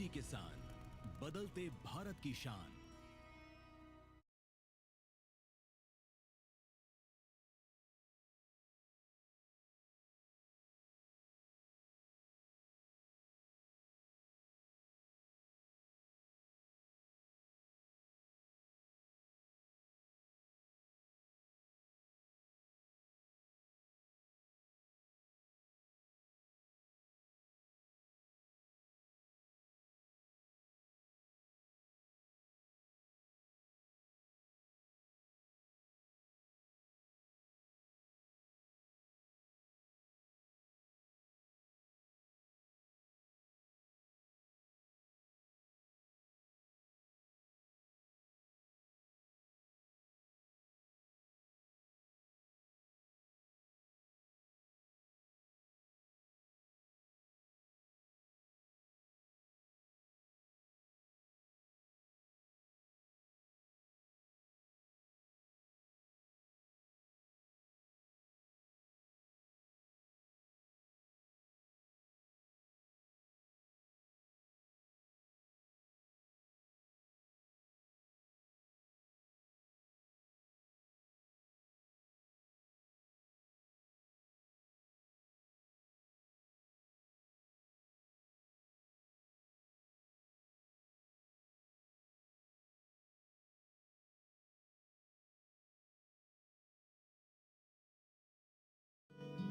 किसान, बदलते भारत की शान।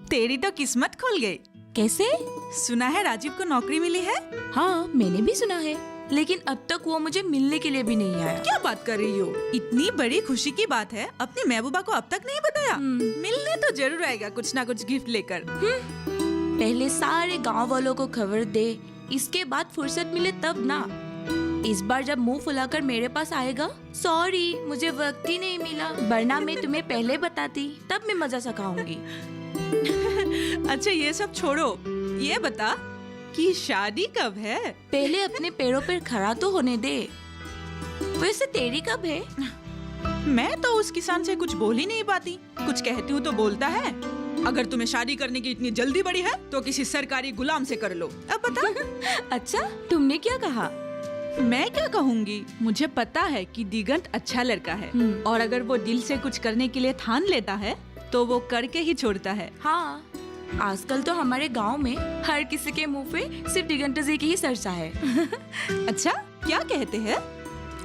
तेरी तो किस्मत खुल गई। कैसे? सुना है राजीव को नौकरी मिली है। हाँ, मैंने भी सुना है, लेकिन अब तक वो मुझे मिलने के लिए भी नहीं आया। क्या बात कर रही हो? इतनी बड़ी खुशी की बात है, अपनी महबूबा को अब तक नहीं बताया? मिलने तो जरूर आएगा कुछ ना कुछ गिफ्ट लेकर। पहले सारे गांव वालों को खबर दे, इसके बाद फुर्सत मिले तब ना। इस बार जब मुंह फुलाकर मेरे पास आएगा, सॉरी मुझे वक्त ही नहीं मिला, वरना मैं तुम्हें पहले बताती, तब मैं मजा सिखाऊंगी। अच्छा ये सब छोड़ो, ये बता कि शादी कब है? पहले अपने पैरों पर खड़ा तो होने दे। वैसे तेरी कब है? मैं तो उस किसान से कुछ बोल ही नहीं पाती, कुछ कहती हूँ तो बोलता है अगर तुम्हें शादी करने की इतनी जल्दी बड़ी है तो किसी सरकारी गुलाम से कर लो। अब बता। अच्छा, तुमने क्या कहा? मैं क्या कहूँगी, मुझे पता है कि दिगंत अच्छा लड़का है और अगर वो दिल से कुछ करने के लिए ठान लेता है तो वो करके ही छोड़ता है। हाँ, आजकल तो हमारे गांव में हर किसी के मुंह पे सिर्फ दिगंत जी की ही चर्चा है। अच्छा, क्या कहते हैं?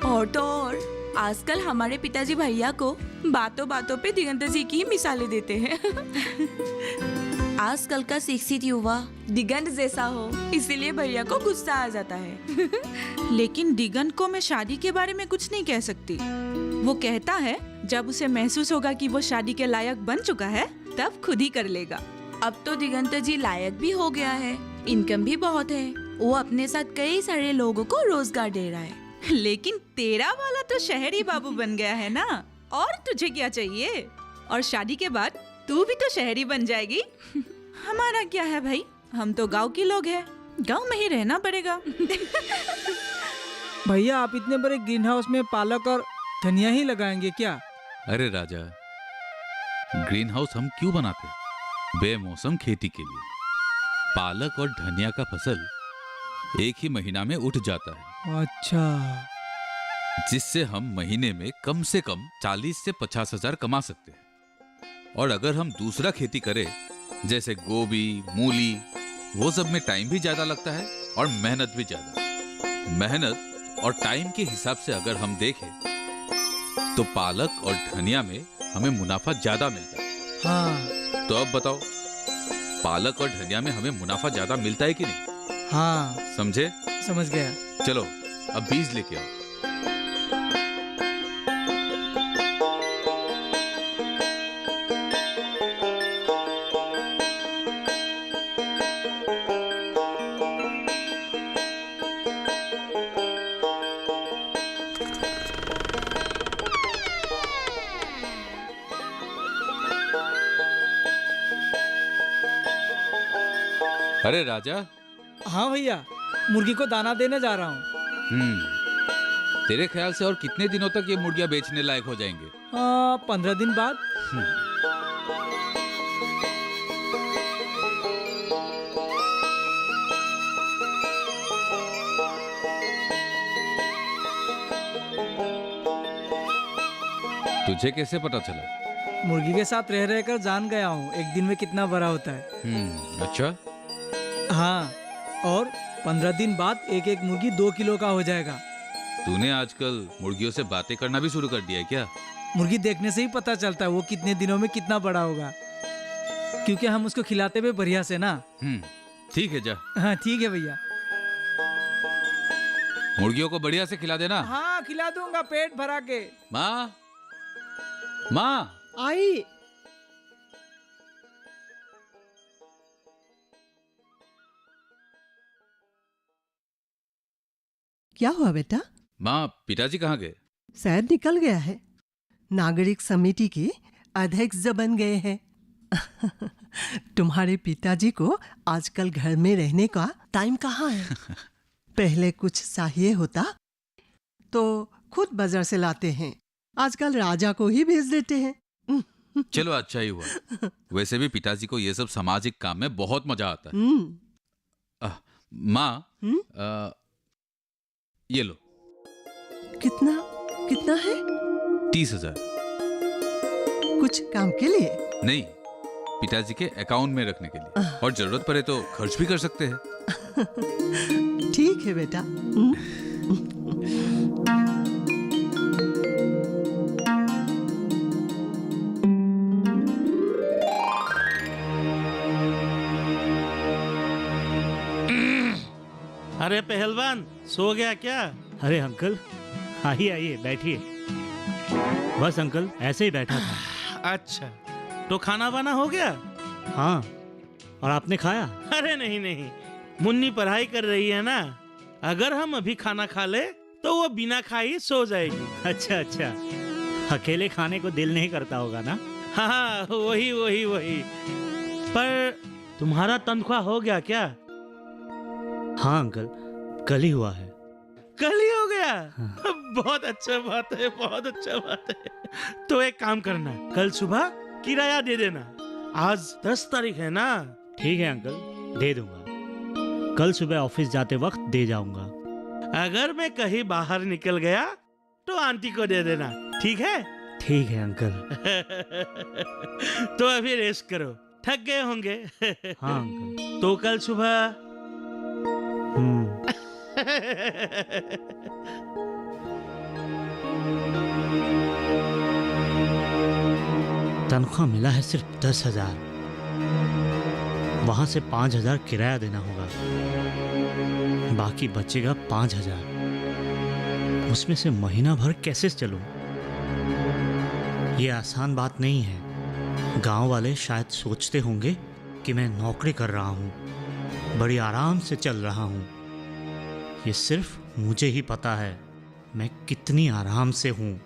और तो और आजकल हमारे पिताजी भैया को बातों बातों पे दिगंत जी की ही मिसालें देते हैं। आजकल का शिक्षित युवा दिगंत जैसा हो, इसीलिए भैया को गुस्सा आ जाता है। लेकिन दिगंत को मैं शादी के बारे में कुछ नहीं कह सकती। वो कहता है जब उसे महसूस होगा कि वो शादी के लायक बन चुका है तब खुद ही कर लेगा। अब तो दिगंत जी लायक भी हो गया है, इनकम भी बहुत है, वो अपने साथ कई सारे लोगों को रोजगार दे रहा है। लेकिन तेरा वाला तो शहरी बाबू बन गया है ना, और तुझे क्या चाहिए? और शादी के बाद तू भी तो शहरी बन जाएगी। हमारा क्या है भाई, हम तो गांव के लोग हैं, गांव में ही रहना पड़ेगा। भैया आप इतने बड़े ग्रीन हाउस में पालक और धनिया ही लगाएंगे क्या? अरे राजा, ग्रीन हाउस हम क्यों बनाते? बेमौसम खेती के लिए। पालक और धनिया का फसल एक ही महीना में उठ जाता है। अच्छा, जिससे हम महीने में कम से कम 40 से 50 हजार कमा सकते हैं। और अगर हम दूसरा खेती करें जैसे गोभी, मूली, वो सब में टाइम भी ज्यादा लगता है और मेहनत भी ज्यादा। मेहनत और टाइम के हिसाब से अगर हम देखें तो पालक और धनिया में हमें मुनाफा ज्यादा मिलता है। हाँ तो अब बताओ, पालक और धनिया में हमें मुनाफा ज्यादा मिलता है कि नहीं? हाँ, समझे? समझ गया। चलो अब बीज लेके आओ। अरे राजा। हाँ भैया, मुर्गी को दाना देने जा रहा हूँ। तेरे ख्याल से और कितने दिनों तक ये मुर्गियां बेचने लायक हो जाएंगे? 15 दिन बाद। तुझे कैसे पता चला? मुर्गी के साथ रह रहकर जान गया हूँ एक दिन में कितना बड़ा होता है। अच्छा। हाँ, और 15 दिन बाद एक एक मुर्गी 2 किलो का हो जाएगा। तूने आजकल मुर्गियों से बातें करना भी शुरू कर दिया है क्या? मुर्गी देखने से ही पता चलता है वो कितने दिनों में कितना बड़ा होगा, क्योंकि हम उसको खिलाते भी बढ़िया से ना। ठीक है, जा। हाँ ठीक है भैया। मुर्गियों को बढ़िया से खिला देना। हाँ खिला दूंगा पेट भरा के। माँ, माँ आई। क्या हुआ बेटा? माँ, पिताजी कहाँ गए? शायद निकल गया है। नागरिक समिति के अध्यक्ष बन गए हैं। तुम्हारे पिताजी को आजकल घर में रहने का टाइम कहाँ है? पहले कुछ चाहिए होता तो खुद बाजार से लाते हैं, आजकल राजा को ही भेज देते हैं। चलो अच्छा ही हुआ। वैसे भी पिताजी को ये सब सामाजिक काम में बहुत मजा आता है। माँ, ये लो। कितना कितना है? 30,000। कुछ काम के लिए? नहीं, पिताजी के अकाउंट में रखने के लिए, और जरूरत पड़े तो खर्च भी कर सकते हैं। ठीक है बेटा। अरे पहलवान, सो गया क्या? अरे अंकल, आइए आइए बैठिए। बस अंकल ऐसे ही बैठा था। अच्छा, तो खाना वाना हो गया? हाँ, और आपने खाया? अरे नहीं नहीं, मुन्नी पढ़ाई कर रही है ना, अगर हम अभी खाना खा ले तो वो बिना खाए ही सो जाएगी। अच्छा अच्छा, अकेले खाने को दिल नहीं करता होगा ना? हाँ, वही वही वही। पर तुम्हारा तनख्वाह हो गया क्या? हाँ अंकल, कल ही हुआ है। कल ही हो गया? हाँ। बहुत अच्छा बात है, बहुत अच्छा बात है। तो एक काम करना, कल सुबह किराया दे देना। आज 10 तारीख है ना? ठीक है अंकल, दे दूंगा। कल सुबह ऑफिस जाते वक्त दे जाऊंगा। अगर मैं कहीं बाहर निकल गया तो आंटी को दे देना, ठीक है? ठीक है अंकल। तो अभी रेस्ट करो, थक गए होंगे। हाँ अंकल। तो कल सुबह तनख्वाह मिला है सिर्फ 10,000, वहां से 5,000 किराया देना होगा, बाकी बचेगा 5,000। उसमें से महीना भर कैसे चलूं? ये आसान बात नहीं है। गांव वाले शायद सोचते होंगे कि मैं नौकरी कर रहा हूं, बड़ी आराम से चल रहा हूं। ये सिर्फ मुझे ही पता है मैं कितनी आराम से हूं।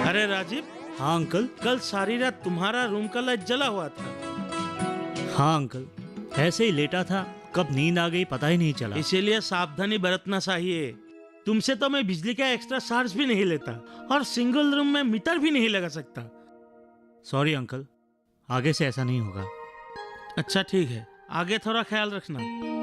अरे राजीव। हाँ अंकल। कल सारी रात तुम्हारा रूम का लाइट जला हुआ था। हाँ अंकल, ऐसे ही लेटा था, कब नींद आ गई पता ही नहीं चला। इसीलिए सावधानी बरतना चाहिए। तुमसे तो मैं बिजली का एक्स्ट्रा चार्ज भी नहीं लेता और सिंगल रूम में मीटर भी नहीं लगा सकता। सॉरी अंकल, आगे से ऐसा नहीं होगा। अच्छा ठीक है, आगे थोड़ा ख्याल रखना।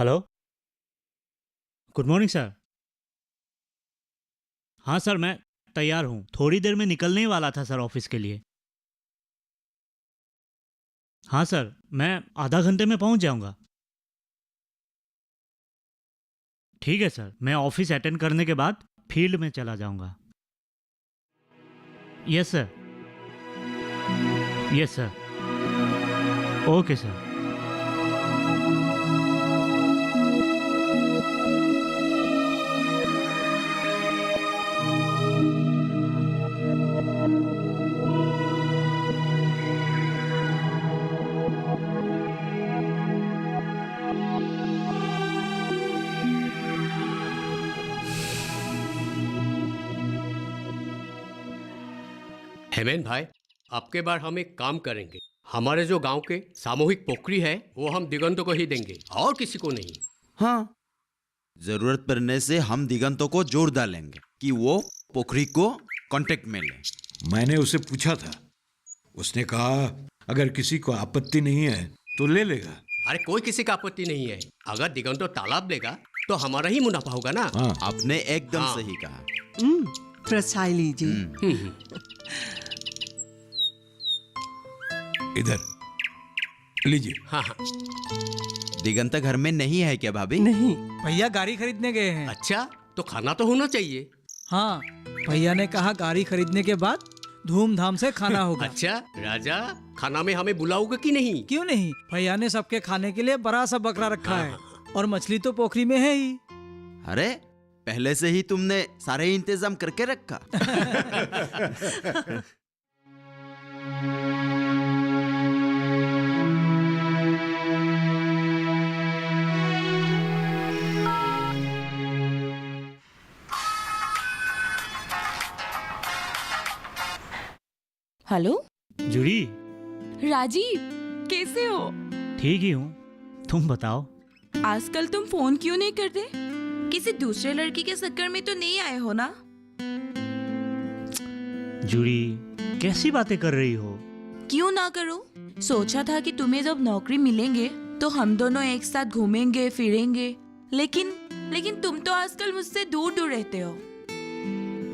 Hello, good morning sir. हाँ सर, मैं तैयार हूँ, थोड़ी देर में निकलने ही वाला था सर ऑफिस के लिए। हाँ सर, मैं आधा घंटे में पहुँच जाऊँगा। ठीक है सर, मैं ऑफिस अटेंड करने के बाद फील्ड में चला जाऊँगा। Yes sir, yes sir, okay sir. हेमेन भाई, आपके बार हम एक काम करेंगे। हमारे जो गांव के सामूहिक पोखरी है वो हम दिगंतों को ही देंगे और किसी को नहीं। हाँ, जरूरत पड़ने से हम दिगंतों को जोर डालेंगे कि वो पोखरी को कांटेक्ट में ले। मैंने उसे पूछा था, उसने कहा अगर किसी को आपत्ति नहीं है तो ले लेगा। अरे कोई किसी का आपत्ति नहीं है। अगर दिगंतो तालाब लेगा तो हमारा ही मुनाफा होगा ना। हाँ, आपने एकदम हाँ। सही कहा। प्रसाद लीजिए। इधर लीजिए। हाँ हाँ। दिगंता घर में नहीं है क्या भाभी? नहीं, भैया गाड़ी खरीदने गए हैं। अच्छा, तो खाना तो होना चाहिए। हाँ, भैया ने कहा गाड़ी खरीदने के बाद धूमधाम से खाना होगा। अच्छा राजा, खाना में हमें बुलाओगे कि नहीं? क्यों नहीं, भैया ने सबके खाने के लिए बड़ा सा बकरा रखा है और मछली तो पोखरी में है ही। अरे पहले से ही तुमने सारे इंतजाम करके रखा। हेलो जूरी, राजीव, कैसे हो? ठीक ही हूँ, तुम बताओ। आजकल तुम फोन क्यों नहीं करते? किसी दूसरे लड़की के चक्कर में तो नहीं आए हो ना? जूरी, कैसी बातें कर रही हो? क्यों ना करो? सोचा था कि तुम्हें जब नौकरी मिलेंगे तो हम दोनों एक साथ घूमेंगे फिरेंगे, लेकिन तुम तो आजकल मुझसे दूर दूर रहते हो।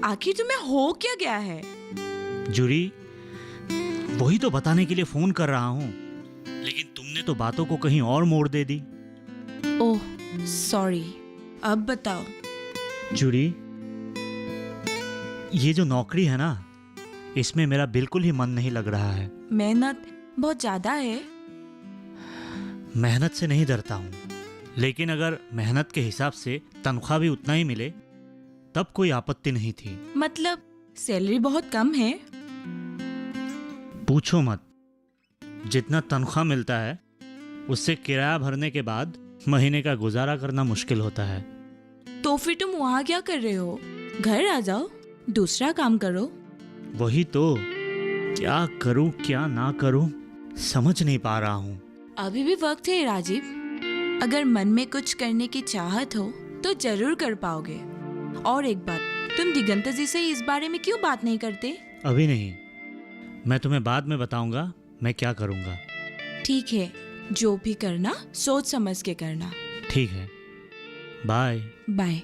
आखिर तुम्हें हो क्या गया है? जूरी, वही तो बताने के लिए फोन कर रहा हूँ, लेकिन तुमने तो बातों को कहीं और मोड़ दे दी। ओह सॉरी, अब बताओ। जूरी, ये जो नौकरी है ना, इसमें मेरा बिल्कुल ही मन नहीं लग रहा है। मेहनत बहुत ज्यादा है। मेहनत से नहीं डरता हूँ, लेकिन अगर मेहनत के हिसाब से तनख्वाह भी उतना ही मिले तब कोई आपत्ति नहीं थी। मतलब सैलरी बहुत कम है? पूछो मत, जितना तनख्वाह मिलता है उससे किराया भरने के बाद महीने का गुजारा करना मुश्किल होता है। तो फिर तुम वहाँ क्या कर रहे हो? घर आ जाओ, दूसरा काम करो। वही तो, क्या करूं क्या ना करूं समझ नहीं पा रहा हूं। अभी भी वक्त है राजीव, अगर मन में कुछ करने की चाहत हो तो जरूर कर पाओगे। और एक बात, तुम दिगंता जी से इस बारे में क्यों बात नहीं करते? अभी नहीं, मैं तुम्हें बाद में बताऊंगा मैं क्या करूंगा। ठीक है, जो भी करना सोच समझ के करना। ठीक है, बाय बाय।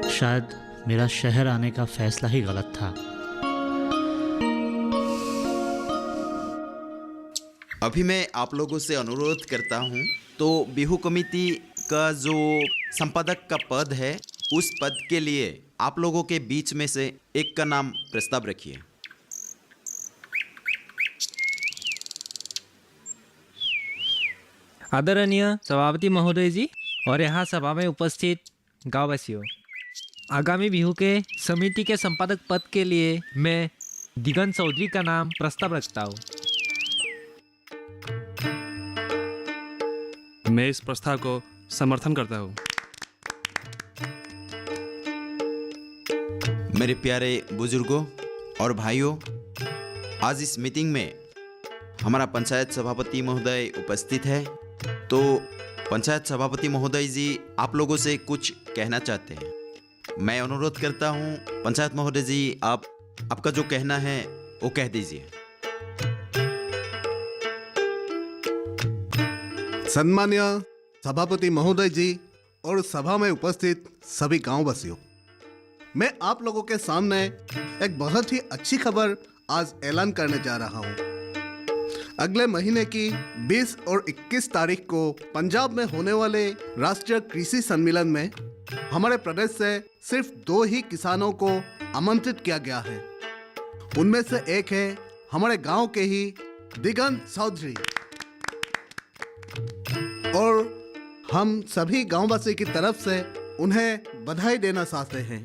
शायद मेरा शहर आने का फैसला ही गलत था। अभी मैं आप लोगों से अनुरोध करता हूँ, तो बिहू कमेटी का जो संपादक का पद है, उस पद के लिए आप लोगों के बीच में से एक का नाम प्रस्ताव रखिए। आदरणीय सभापति महोदय जी और यहाँ सभा में उपस्थित गांववासियों, आगामी बिहू के समिति के संपादक पद के लिए मैं दिगंत चौधरी का नाम प्रस्ताव रखता हूँ। मैं इस प्रस्ताव को समर्थन करता हूँ। मेरे प्यारे बुजुर्गों और भाइयों, आज इस मीटिंग में हमारा पंचायत सभापति महोदय उपस्थित है, तो पंचायत सभापति महोदय जी आप लोगों से कुछ कहना चाहते हैं। मैं अनुरोध करता हूं, पंचायत महोदय जी, आपका जो कहना है वो कह दीजिए। सम्मान्य सभापति महोदय जी और सभा में उपस्थित सभी गांववासियों, मैं आप लोगों के सामने एक बहुत ही अच्छी खबर आज ऐलान करने जा रहा हूं। अगले महीने की 20 और 21 तारीख को पंजाब में होने वाले राष्ट्रीय कृषि सम्मेलन में हमारे प्रदेश से सिर्फ 2 ही किसानों को आमंत्रित किया गया है। उनमें से एक है हमारे गांव के ही दिगंत चौधरी, और हम सभी गांववासी की तरफ से उन्हें बधाई देना चाहते हैं।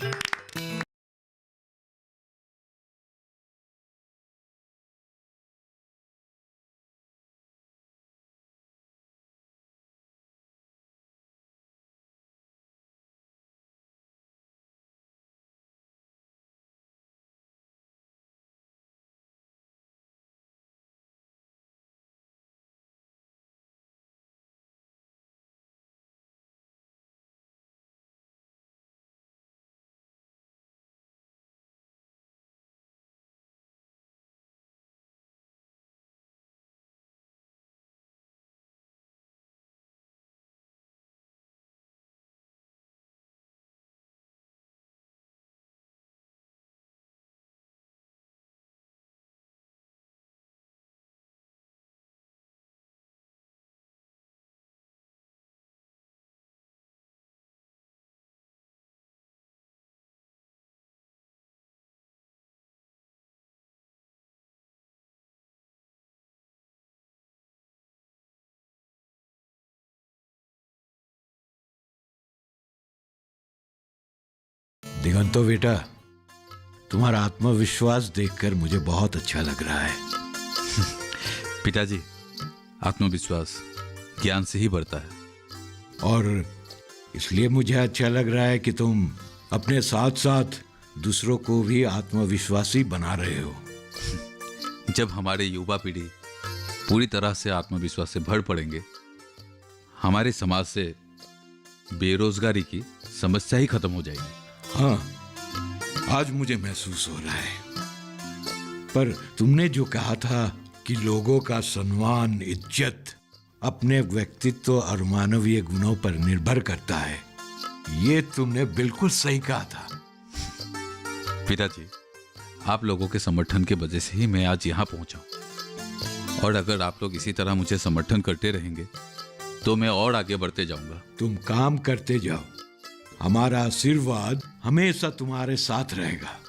दिगंतो बेटा, तुम्हारा आत्मविश्वास देखकर मुझे बहुत अच्छा लग रहा है। पिताजी, आत्मविश्वास ज्ञान से ही बढ़ता है। और इसलिए मुझे अच्छा लग रहा है कि तुम अपने साथ साथ दूसरों को भी आत्मविश्वासी बना रहे हो। जब हमारे युवा पीढ़ी पूरी तरह से आत्मविश्वास से भर पड़ेंगे, हमारे समाज से बेरोजगारी की समस्या ही खत्म हो जाएगी। हाँ, आज मुझे महसूस हो रहा है। पर तुमने जो कहा था कि लोगों का सम्मान, इज्जत अपने व्यक्तित्व और मानवीय गुणों पर निर्भर करता है, ये तुमने बिल्कुल सही कहा था। पिताजी, आप लोगों के समर्थन के वजह से ही मैं आज यहाँ पहुंचा हूं। और अगर आप लोग इसी तरह मुझे समर्थन करते रहेंगे तो मैं और आगे बढ़ते जाऊंगा। तुम काम करते जाओ, हमारा आशीर्वाद हमेशा तुम्हारे साथ रहेगा।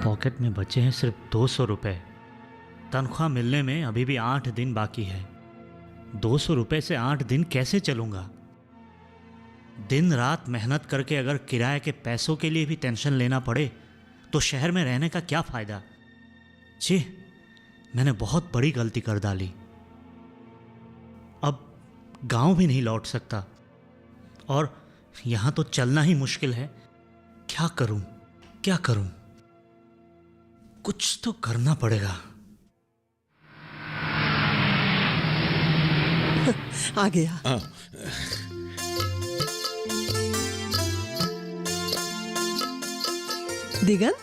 पॉकेट में बचे हैं सिर्फ 200 रुपए। तनख्वाह मिलने में अभी भी 8 दिन बाकी है। 200 रुपए से 8 दिन कैसे चलूंगा? दिन रात मेहनत करके अगर किराए के पैसों के लिए भी टेंशन लेना पड़े तो शहर में रहने का क्या फायदा? छी, मैंने बहुत बड़ी गलती कर डाली। अब गांव भी नहीं लौट सकता और यहां तो चलना ही मुश्किल है। क्या करूं, क्या करूं? कुछ तो करना पड़ेगा। आ गया। दिगंत,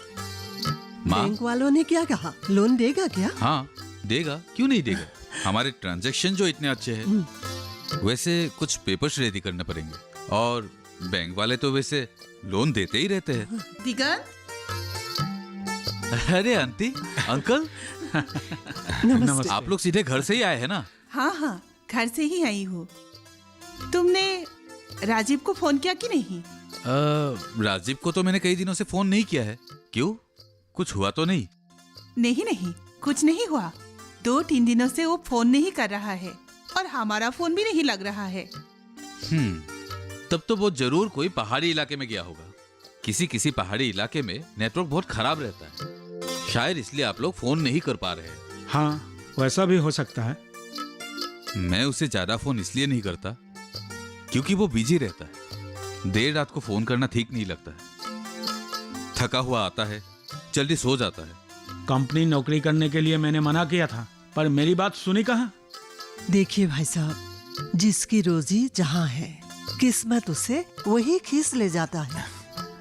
बैंक वालों ने क्या कहा? लोन देगा क्या? हाँ, देगा, क्यों नहीं देगा। हमारे ट्रांजैक्शन जो इतने अच्छे हैं, वैसे कुछ पेपर्स रेडी करने पड़ेंगे और बैंक वाले तो वैसे लोन देते ही रहते हैं। दिगंत, अरे आंटी, अंकल, नमस्ते। आप लोग सीधे घर से ही आए हैं ना? हाँ हाँ, घर से ही आई हूँ। तुमने राजीव को फोन किया कि नहीं? राजीव को तो मैंने कई दिनों से फोन नहीं किया है। क्यों, कुछ हुआ तो नहीं? नहीं नहीं, कुछ नहीं हुआ। 2-3 दिनों से वो फोन नहीं कर रहा है और हमारा फोन भी नहीं लग रहा है। तब तो वो जरूर कोई पहाड़ी इलाके में गया होगा। किसी पहाड़ी इलाके में नेटवर्क बहुत खराब रहता है, शायद इसलिए आप लोग फोन नहीं कर पा रहे हैं। हाँ, वैसा भी हो सकता है। मैं उसे ज्यादा फोन इसलिए नहीं करता क्योंकि वो बिजी रहता है। देर रात को फोन करना ठीक नहीं लगता है। थका हुआ आता है, जल्दी सो जाता है। कंपनी नौकरी करने के लिए मैंने मना किया था, पर मेरी बात सुनी कहाँ। देखिए भाई साहब, जिसकी रोजी जहाँ है, किस्मत उसे वही खींच ले जाता है।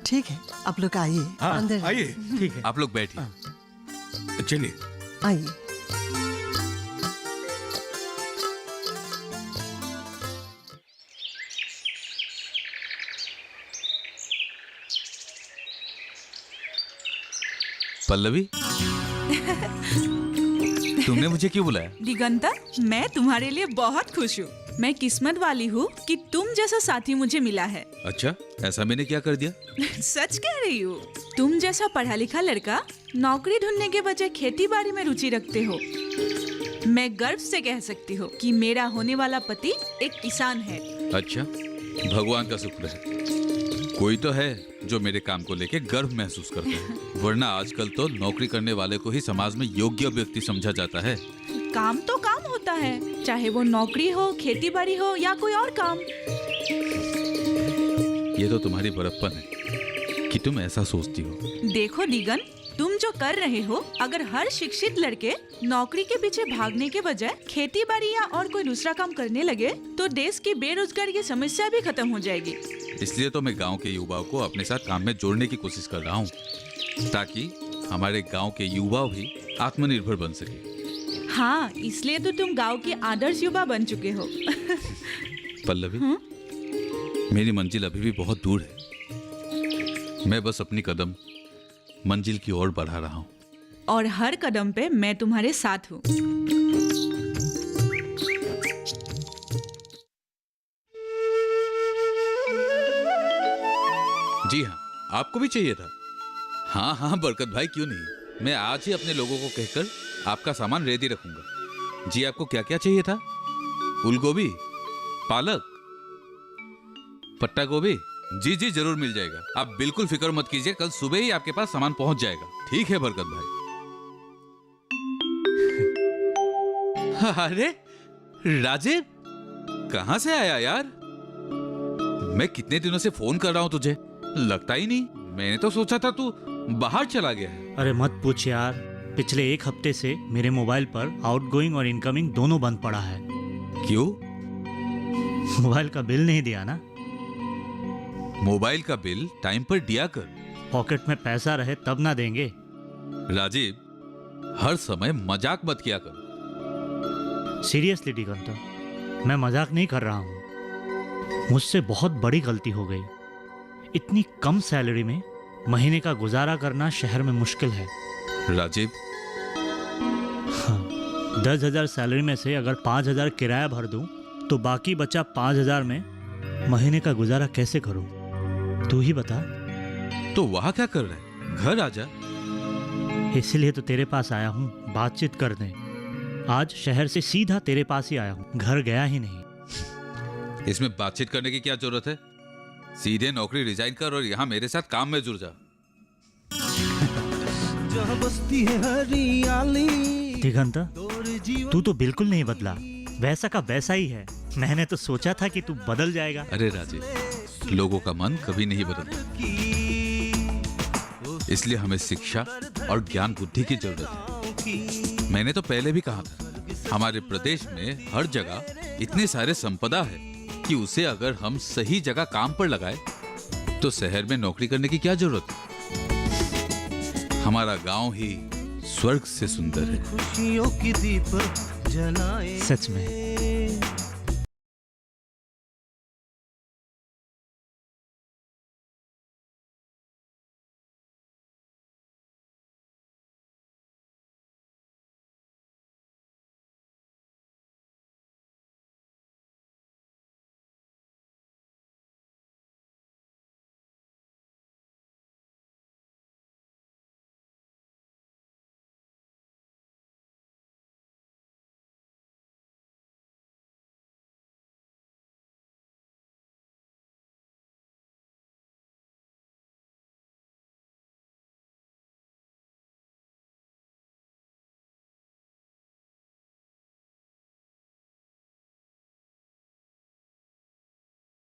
ठीक है, आप लोग आइए, अंदर आइए। ठीक है, आप लोग बैठिए। चलिए आइए। पल्लवी, तुमने मुझे क्यों बुलाया? दिगंता, मैं तुम्हारे लिए बहुत खुश हूँ। मैं किस्मत वाली हूँ कि तुम जैसा साथी मुझे मिला है। अच्छा, ऐसा मैंने क्या कर दिया? सच कह रही हूँ। तुम जैसा पढ़ा लिखा लड़का नौकरी ढूंढने के बजाय खेती बाड़ी में रुचि रखते हो। मैं गर्व से कह सकती हूँ कि मेरा होने वाला पति एक किसान है। अच्छा, भगवान का शुक्र है, कोई तो है जो मेरे काम को लेके गर्व महसूस करता है। वरना आजकल तो नौकरी करने वाले को ही समाज में योग्य व्यक्ति समझा जाता है। काम तो काम होता है, चाहे वो नौकरी हो, खेती बाड़ी हो या कोई और काम। ये तो तुम्हारी बड़प्पन है कि तुम ऐसा सोचती हो। देखो दिगन, तुम जो कर रहे हो, अगर हर शिक्षित लड़के नौकरी के पीछे भागने के बजाय खेती बाड़ी या और कोई दूसरा काम करने लगे तो देश की बेरोजगारी की समस्या भी खत्म हो जाएगी। इसलिए तो मैं गांव के युवाओं को अपने साथ काम में जोड़ने की कोशिश कर रहा हूँ, ताकि हमारे गांव के युवा भी आत्मनिर्भर बन सके। हाँ, इसलिए तो तुम गांव के आदर्श युवा बन चुके हो। पल्लवी, मेरी मंजिल अभी भी बहुत दूर है। मैं बस अपनी कदम मंजिल की ओर बढ़ा रहा हूँ। और हर कदम पे मैं तुम्हारे साथ हूँ। जी हाँ, आपको भी चाहिए था? हाँ हाँ बरकत भाई, क्यों नहीं। मैं आज ही अपने लोगों को कहकर आपका सामान रेडी रखूंगा। जी, आपको क्या क्या चाहिए था? फूलगोभी, पालक, पत्ता गोभी? जी जी, जरूर मिल जाएगा। आप बिल्कुल फिक्र मत कीजिए, कल सुबह ही आपके पास सामान पहुंच जाएगा। ठीक है बरकत भाई। अरे राजीव, कहां से आया यार? मैं कितने दिनों से फोन कर रहा हूं तुझे, लगता ही नहीं। मैंने तो सोचा था तू बाहर चला गया है। अरे मत पूछ यार, पिछले एक हफ्ते से मेरे मोबाइल पर आउटगोइंग और इनकमिंग दोनों बंद पड़ा है। क्यों? मोबाइल का बिल नहीं दिया ना। मोबाइल का बिल टाइम पर दिया कर। पॉकेट में पैसा रहे तब ना देंगे। राजीव, हर समय मजाक मत किया कर। सीरियसली दिगंता, मैं मजाक नहीं कर रहा हूँ। मुझसे बहुत बड़ी गलती हो गई। इतनी कम सैलरी में महीने का गुजारा करना शहर में मुश्किल है। राजीव, हाँ, 10,000 सैलरी में से अगर 5,000 किराया भर दूं, तो बाकी बचा 5,000 में महीने का गुजारा कैसे करूं? तू ही बता। तो वहां क्या कर रहा है? घर आजा। इसलिए तो तेरे पास आया हूं, बातचीत करने। आज शहर से सीधा तेरे पास ही आया हूं, घर गया ही नहीं। इसमें बातचीत करने की क्या जरूरत है? सीधे नौकरी रिजाइन कर और यहाँ मेरे साथ काम में जुड़ जा। दिगंता, तू तो बिल्कुल नहीं बदला, वैसा का वैसा ही है। मैंने तो सोचा था कि तू बदल जाएगा। अरे राजीव, लोगों का मन कभी नहीं बदलता, इसलिए हमें शिक्षा और ज्ञान बुद्धि की जरूरत है। मैंने तो पहले भी कहा था, हमारे प्रदेश में हर जगह इतने सारे संपदा है कि उसे अगर हम सही जगह काम पर लगाए तो शहर में नौकरी करने की क्या जरूरत है। हमारा गांव ही स्वर्ग से सुंदर है। सच में